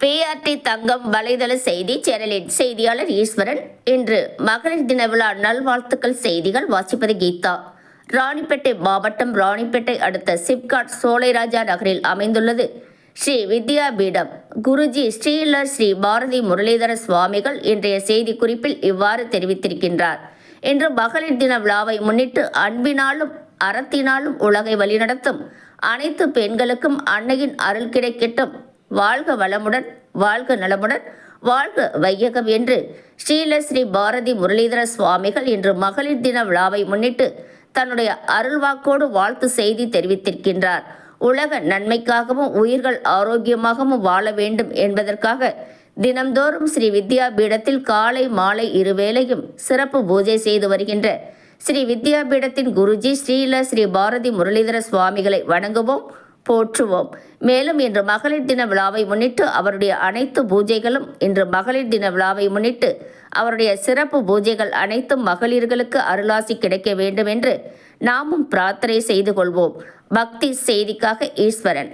BRT தங்கம் வலைதள செய்தி சேனலின் செய்தியாளர் ஈஸ்வரன். இன்று மகளிர் தின விழா நல்வாழ்த்துக்கள். செய்திகள் வாசிப்பது கீதா. ராணிப்பேட்டை மாவட்டம் ராணிப்பேட்டை அடுத்த சிப்காட் சோலைராஜா நகரில் அமைந்துள்ளது ஸ்ரீ வித்யா பீடம். குருஜி ஸ்ரீலர் ஸ்ரீ பாரதி முரளிதர சுவாமிகள் இன்றைய செய்தி குறிப்பில் இவ்வாறு தெரிவித்திருக்கின்றார். இன்று மகளிர் தின விழாவை முன்னிட்டு அன்பினாலும் அறத்தினாலும் உலகை வழிநடத்தும் அனைத்து பெண்களுக்கும் அன்னையின் அருள் கிடைக்கட்டும். வாழ்க வளமுடன், வாழ்க நலமுடன், வாழ்க வையகம் என்று ஸ்ரீல ஸ்ரீ பாரதி முரளிதர சுவாமிகள் இன்று மகளிர் தின விழாவை முன்னிட்டு தன்னுடைய அருள்வாக்கோடு வாழ்த்து செய்தி தெரிவித்திருக்கின்றார். உலக நன்மைக்காகவும் உயிர்கள் ஆரோக்கியமாகவும் வாழ வேண்டும் என்பதற்காக தினம்தோறும் ஸ்ரீ வித்யா பீடத்தில் காலை மாலை இருவேளையும் சிறப்பு பூஜை செய்து வருகின்ற ஸ்ரீ வித்யா பீடத்தின் குருஜி ஸ்ரீல ஸ்ரீ பாரதி முரளிதர சுவாமிகளை வணங்குவோம், போற்றுவோம். மேலும் இன்று மகளிர் தின விழாவை முன்னிட்டு அவருடைய அனைத்து பூஜைகளும் இன்று மகளிர் தின விழாவை முன்னிட்டு அவருடைய சிறப்பு பூஜைகள் அனைத்தும் மகளிர்களுக்கு அருளாசி கிடைக்க வேண்டும் என்று நாமும் பிரார்த்தனை செய்து கொள்வோம். பக்தி செய்திக்காக ஈஸ்வரன்.